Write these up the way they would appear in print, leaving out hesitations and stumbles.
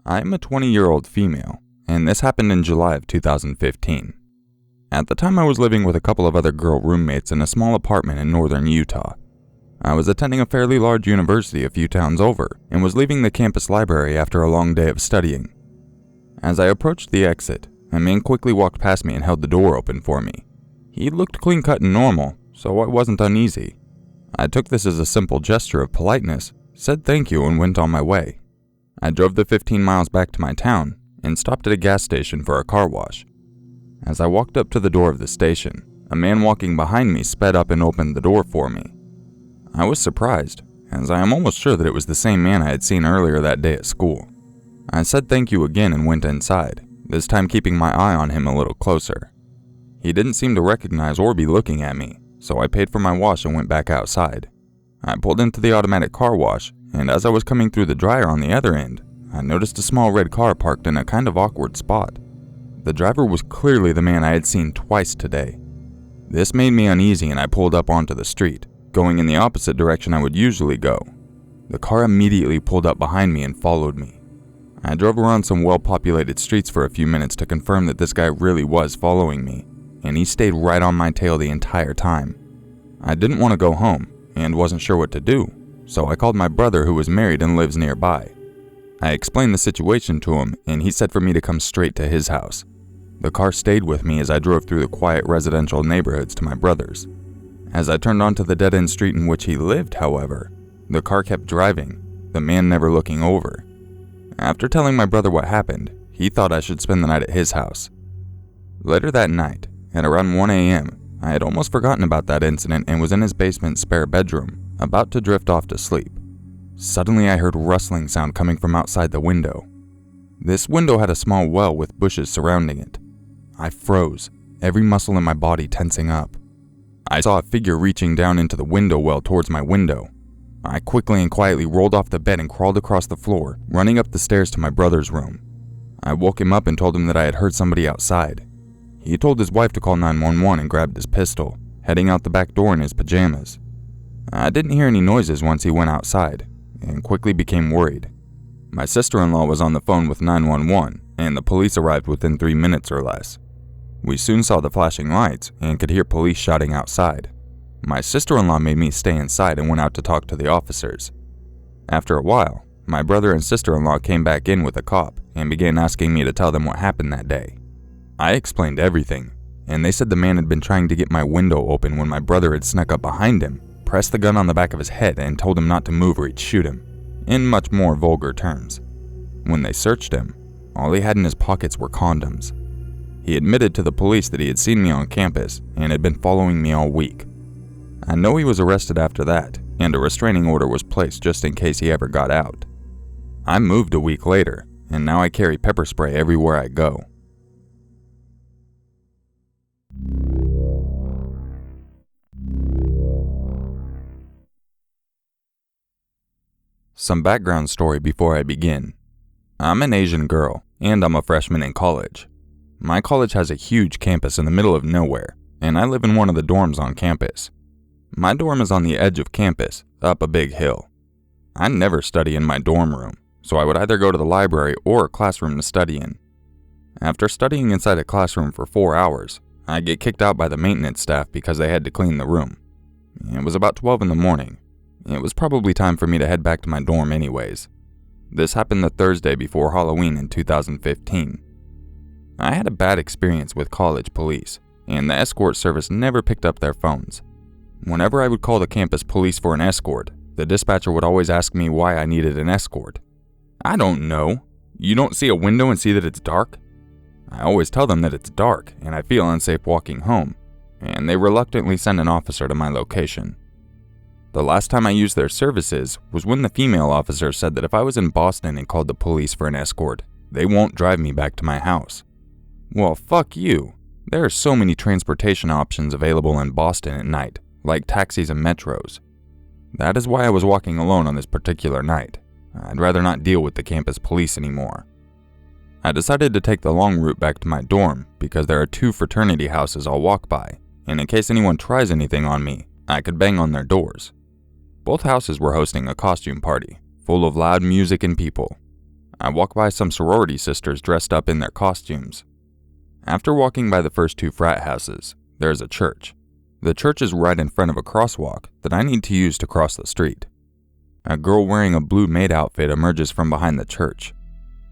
I am a 20-year-old female, and this happened in July of 2015. At the time, I was living with a couple of other girl roommates in a small apartment in northern Utah. I was attending a fairly large university a few towns over, and was leaving the campus library after a long day of studying. As I approached the exit, a man quickly walked past me and held the door open for me. He looked clean-cut and normal, so I wasn't uneasy. I took this as a simple gesture of politeness, said thank you, and went on my way. I drove the 15 miles back to my town and stopped at a gas station for a car wash. As I walked up to the door of the station, a man walking behind me sped up and opened the door for me. I was surprised, as I am almost sure that it was the same man I had seen earlier that day at school. I said thank you again and went inside, this time keeping my eye on him a little closer. He didn't seem to recognize or be looking at me, so I paid for my wash and went back outside. I pulled into the automatic car wash, and as I was coming through the dryer on the other end, I noticed a small red car parked in a kind of awkward spot. The driver was clearly the man I had seen twice today. This made me uneasy, and I pulled up onto the street, going in the opposite direction I would usually go. The car immediately pulled up behind me and followed me. I drove around some well-populated streets for a few minutes to confirm that this guy really was following me, and he stayed right on my tail the entire time. I didn't want to go home, and wasn't sure what to do, so I called my brother who was married and lives nearby. I explained the situation to him, and he said for me to come straight to his house. The car stayed with me as I drove through the quiet residential neighborhoods to my brother's. As I turned onto the dead-end street in which he lived, however, the car kept driving, the man never looking over. After telling my brother what happened, he thought I should spend the night at his house. Later that night, at around 1 a.m., I had almost forgotten about that incident and was in his basement spare bedroom, about to drift off to sleep. Suddenly I heard rustling sound coming from outside the window. This window had a small well with bushes surrounding it. I froze, every muscle in my body tensing up. I saw a figure reaching down into the window well towards my window. I quickly and quietly rolled off the bed and crawled across the floor, running up the stairs to my brother's room. I woke him up and told him that I had heard somebody outside. He told his wife to call 911 and grabbed his pistol, heading out the back door in his pajamas. I didn't hear any noises once he went outside, and quickly became worried. My sister-in-law was on the phone with 911, and the police arrived within 3 minutes or less. We soon saw the flashing lights and could hear police shouting outside. My sister-in-law made me stay inside and went out to talk to the officers. After a while, my brother and sister-in-law came back in with a cop and began asking me to tell them what happened that day. I explained everything, and they said the man had been trying to get my window open when my brother had snuck up behind him, pressed the gun on the back of his head, and told him not to move or he'd shoot him, in much more vulgar terms. When they searched him, all he had in his pockets were condoms. He admitted to the police that he had seen me on campus and had been following me all week. I know he was arrested after that, and a restraining order was placed just in case he ever got out. I moved a week later, and now I carry pepper spray everywhere I go. Some background story before I begin. I'm an Asian girl, and I'm a freshman in college. My college has a huge campus in the middle of nowhere, and I live in one of the dorms on campus. My dorm is on the edge of campus, up a big hill. I never study in my dorm room, so I would either go to the library or a classroom to study in. After studying inside a classroom for 4 hours, I get kicked out by the maintenance staff because they had to clean the room. It was about 12 in the morning. It was probably time for me to head back to my dorm anyways. This happened the Thursday before Halloween in 2015. I had a bad experience with college police, and the escort service never picked up their phones. Whenever I would call the campus police for an escort, the dispatcher would always ask me why I needed an escort. I don't know. You don't see a window and see that it's dark? I always tell them that it's dark and I feel unsafe walking home, and they reluctantly send an officer to my location. The last time I used their services was when the female officer said that if I was in Boston and called the police for an escort, they won't drive me back to my house. Well, fuck you. There are so many transportation options available in Boston at night, like taxis and metros. That is why I was walking alone on this particular night. I'd rather not deal with the campus police anymore. I decided to take the long route back to my dorm because there are 2 fraternity houses I'll walk by, and in case anyone tries anything on me, I could bang on their doors. Both houses were hosting a costume party, full of loud music and people. I walk by some sorority sisters dressed up in their costumes. After walking by the first two frat houses, there's a church. The church is right in front of a crosswalk that I need to use to cross the street. A girl wearing a blue maid outfit emerges from behind the church.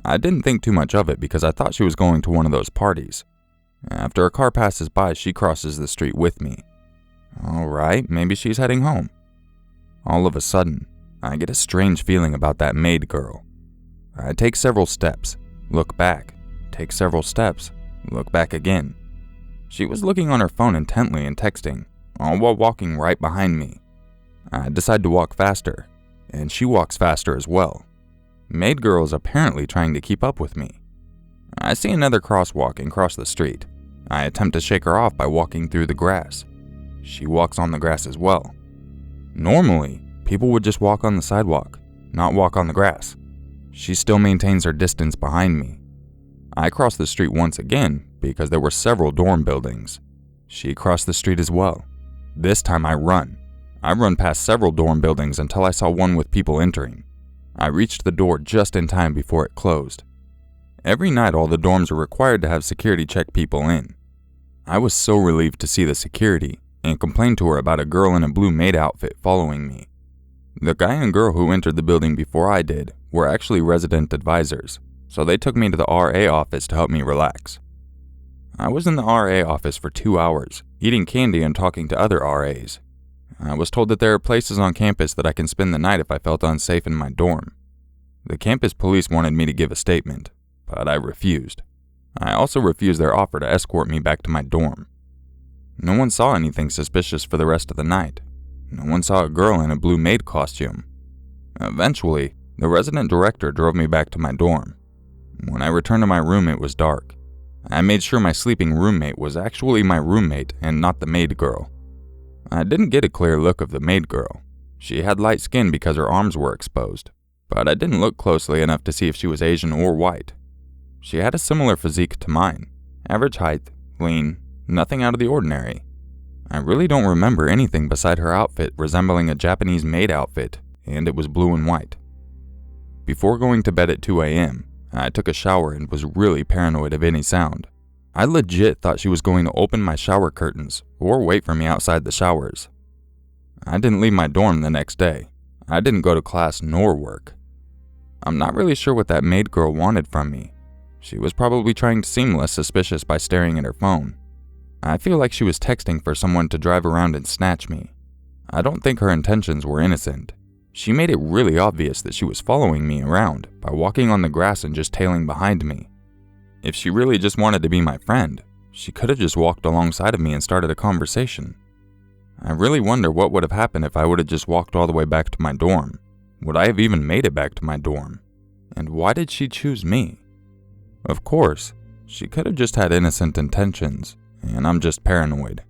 I didn't think too much of it because I thought she was going to one of those parties. After a car passes by, she crosses the street with me. Alright, maybe she's heading home. All of a sudden, I get a strange feeling about that maid girl. I take several steps, look back, take several steps, look back again. She was looking on her phone intently and texting, all while walking right behind me. I decide to walk faster, and she walks faster as well. Maid girl is apparently trying to keep up with me. I see another crosswalk and cross the street. I attempt to shake her off by walking through the grass. She walks on the grass as well. Normally, people would just walk on the sidewalk, not walk on the grass. She still maintains her distance behind me. I cross the street once again because there were several dorm buildings. She crossed the street as well. This time I run. I run past several dorm buildings until I saw one with people entering. I reached the door just in time before it closed. Every night all the dorms are required to have security check people in. I was so relieved to see the security and complained to her about a girl in a blue maid outfit following me. The guy and girl who entered the building before I did were actually resident advisors, so they took me to the RA office to help me relax. I was in the RA office for 2 hours, eating candy and talking to other RAs. I was told that there are places on campus that I can spend the night if I felt unsafe in my dorm. The campus police wanted me to give a statement, but I refused. I also refused their offer to escort me back to my dorm. No one saw anything suspicious for the rest of the night. No one saw a girl in a blue maid costume. Eventually, the resident director drove me back to my dorm. When I returned to my room, it was dark. I made sure my sleeping roommate was actually my roommate and not the maid girl. I didn't get a clear look of the maid girl. She had light skin because her arms were exposed, but I didn't look closely enough to see if she was Asian or white. She had a similar physique to mine, average height, lean, nothing out of the ordinary. I really don't remember anything beside her outfit resembling a Japanese maid outfit, and it was blue and white. Before going to bed at 2 a.m., I took a shower and was really paranoid of any sound. I legit thought she was going to open my shower curtains or wait for me outside the showers. I didn't leave my dorm the next day. I didn't go to class nor work. I'm not really sure what that maid girl wanted from me. She was probably trying to seem less suspicious by staring at her phone. I feel like she was texting for someone to drive around and snatch me. I don't think her intentions were innocent. She made it really obvious that she was following me around by walking on the grass and just tailing behind me. If she really just wanted to be my friend, she could have just walked alongside of me and started a conversation. I really wonder what would have happened if I would have just walked all the way back to my dorm. Would I have even made it back to my dorm? And why did she choose me? Of course, she could have just had innocent intentions, and I'm just paranoid.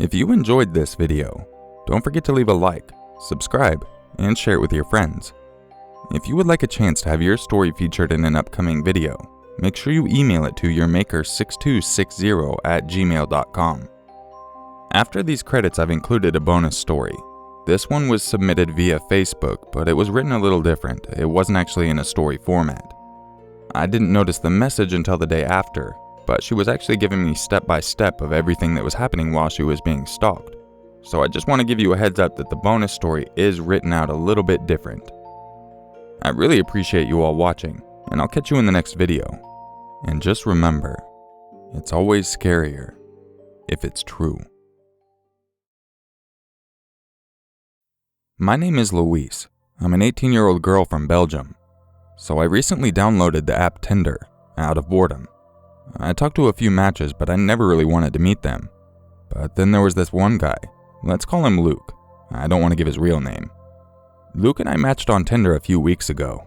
If you enjoyed this video, don't forget to leave a like, subscribe, and share it with your friends. If you would like a chance to have your story featured in an upcoming video, make sure you email it to urmaker6260@gmail.com. After these credits, I've included a bonus story. This one was submitted via Facebook, but it was written a little different. It wasn't actually in a story format. I didn't notice the message until the day after, but she was actually giving me step-by-step of everything that was happening while she was being stalked. So I just want to give you a heads up that the bonus story is written out a little bit different. I really appreciate you all watching, and I'll catch you in the next video. And just remember, it's always scarier if it's true. My name is Louise. I'm an 18-year-old girl from Belgium. So I recently downloaded the app Tinder, out of boredom. I talked to a few matches, but I never really wanted to meet them. But then there was this one guy. Let's call him Luke. I don't want to give his real name. Luke and I matched on Tinder a few weeks ago.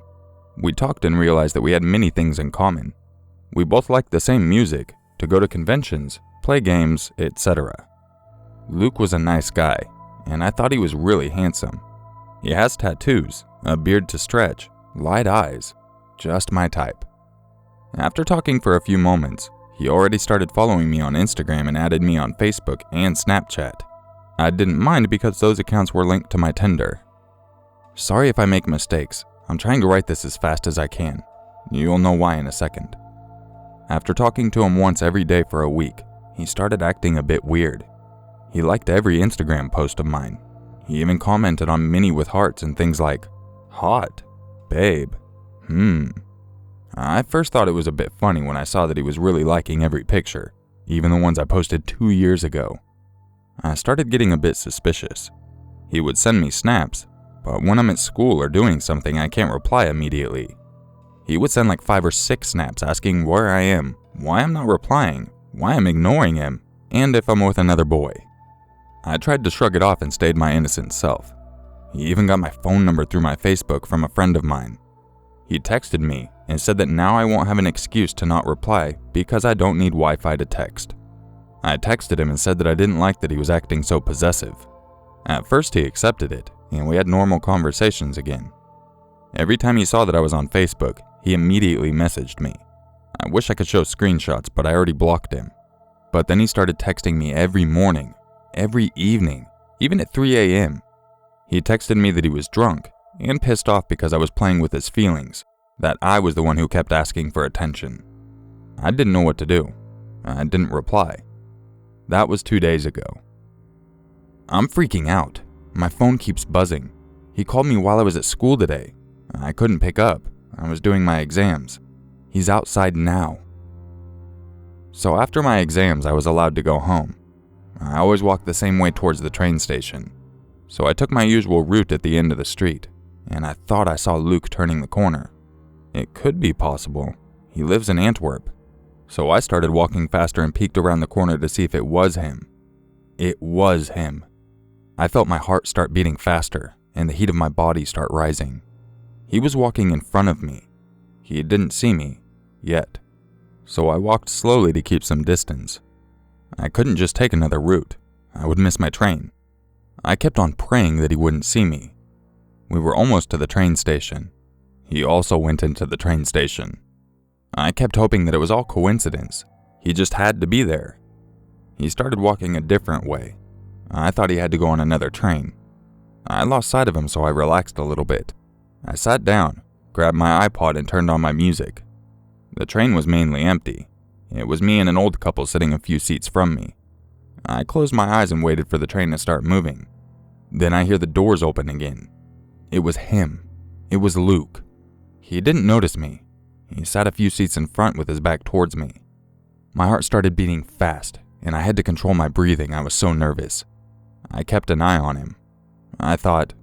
We talked and realized that we had many things in common. We both liked the same music, to go to conventions, play games, etc. Luke was a nice guy, and I thought he was really handsome. He has tattoos, a beard to stretch, light eyes, just my type. After talking for a few moments, He already started following me on Instagram and added me on Facebook and Snapchat. I didn't mind because those accounts were linked to my Tinder. Sorry if I make mistakes. I'm trying to write this as fast as I can. You'll know why in a second. After talking to him once every day for a week, he started acting a bit weird. He liked every Instagram post of mine. He even commented on many with hearts and things like, hot, babe, I first thought it was a bit funny when I saw that he was really liking every picture, even the ones I posted 2 years ago. I started getting a bit suspicious. He would send me snaps, but when I'm at school or doing something, I can't reply immediately. He would send like 5 or 6 snaps asking where I am, why I'm not replying, why I'm ignoring him, and if I'm with another boy. I tried to shrug it off and stayed my innocent self. He even got my phone number through my Facebook from a friend of mine. He texted me and said that now I won't have an excuse to not reply because I don't need Wi-Fi to text. I texted him and said that I didn't like that he was acting so possessive. At first he accepted it, and we had normal conversations again. Every time he saw that I was on Facebook, he immediately messaged me. I wish I could show screenshots, but I already blocked him. But then he started texting me every morning, every evening, even at 3 a.m. He texted me that he was drunk and pissed off because I was playing with his feelings, that I was the one who kept asking for attention. I didn't know what to do. I didn't reply. That was 2 days ago. I'm freaking out. My phone keeps buzzing. He called me while I was at school today. I couldn't pick up. I was doing my exams. He's outside now. So after my exams, I was allowed to go home. I always walk the same way towards the train station. So I took my usual route at the end of the street, and I thought I saw Luke turning the corner. It could be possible. He lives in Antwerp. So I started walking faster and peeked around the corner to see if it was him. It was him. I felt my heart start beating faster and the heat of my body start rising. He was walking in front of me. He didn't see me, yet. So I walked slowly to keep some distance. I couldn't just take another route. I would miss my train. I kept on praying that he wouldn't see me. We were almost to the train station. He also went into the train station. I kept hoping that it was all coincidence. He just had to be there. He started walking a different way. I thought he had to go on another train. I lost sight of him, so I relaxed a little bit. I sat down, grabbed my iPod, and turned on my music. The train was mainly empty. It was me and an old couple sitting a few seats from me. I closed my eyes and waited for the train to start moving. Then I hear the doors open again. It was him. It was Luke. He didn't notice me. He sat a few seats in front with his back towards me. My heart started beating fast, and I had to control my breathing. I was so nervous. I kept an eye on him. I thought,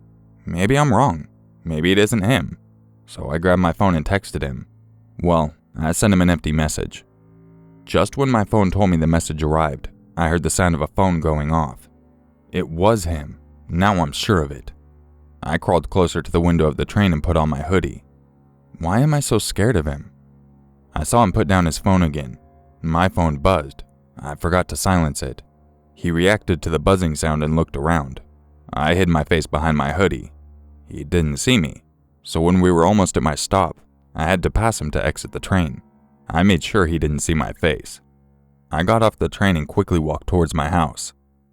maybe I'm wrong. Maybe it isn't him. So I grabbed my phone and texted him. Well, I sent him an empty message. Just when my phone told me the message arrived, I heard the sound of a phone going off. It was him. Now I'm sure of it. I crawled closer to the window of the train and put on my hoodie. Why am I so scared of him? I saw him put down his phone again. My phone buzzed. I forgot to silence it. He reacted to the buzzing sound and looked around. I hid my face behind my hoodie. He didn't see me, so when we were almost at my stop, I had to pass him to exit the train. I made sure he didn't see my face. I got off the train and quickly walked towards my house.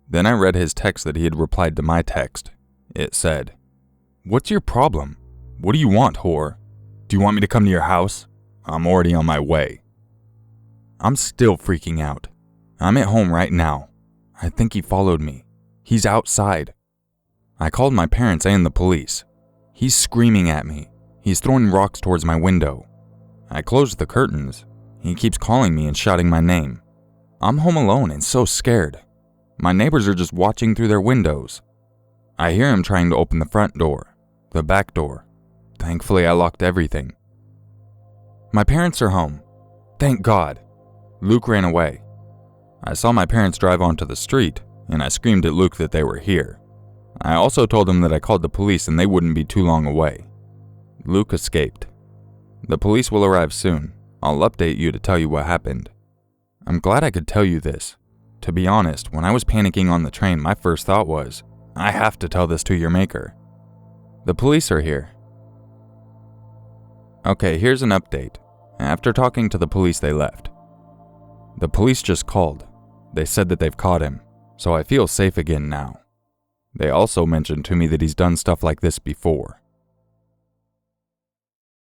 Then I read his text that he had replied to my text. It said, "What's your problem? What do you want, whore? Do you want me to come to your house? I'm already on my way." I'm still freaking out. I'm at home right now. I think he followed me. He's outside. I called my parents and the police. He's screaming at me. He's throwing rocks towards my window. I closed the curtains. He keeps calling me and shouting my name. I'm home alone and so scared. My neighbors are just watching through their windows. I hear him trying to open the front door, the back door. Thankfully, I locked everything. My parents are home. Thank God. Luke ran away. I saw my parents drive onto the street, and I screamed at Luke that they were here. I also told him that I called the police and they wouldn't be too long away. Luke escaped. The police will arrive soon. I'll update you to tell you what happened. I'm glad I could tell you this. To be honest, when I was panicking on the train, my first thought was, I have to tell this to Urmaker. The police are here. Okay, here's an update. After talking to the police, they left. The police just called. They said that they've caught him, so I feel safe again now. They also mentioned to me that he's done stuff like this before.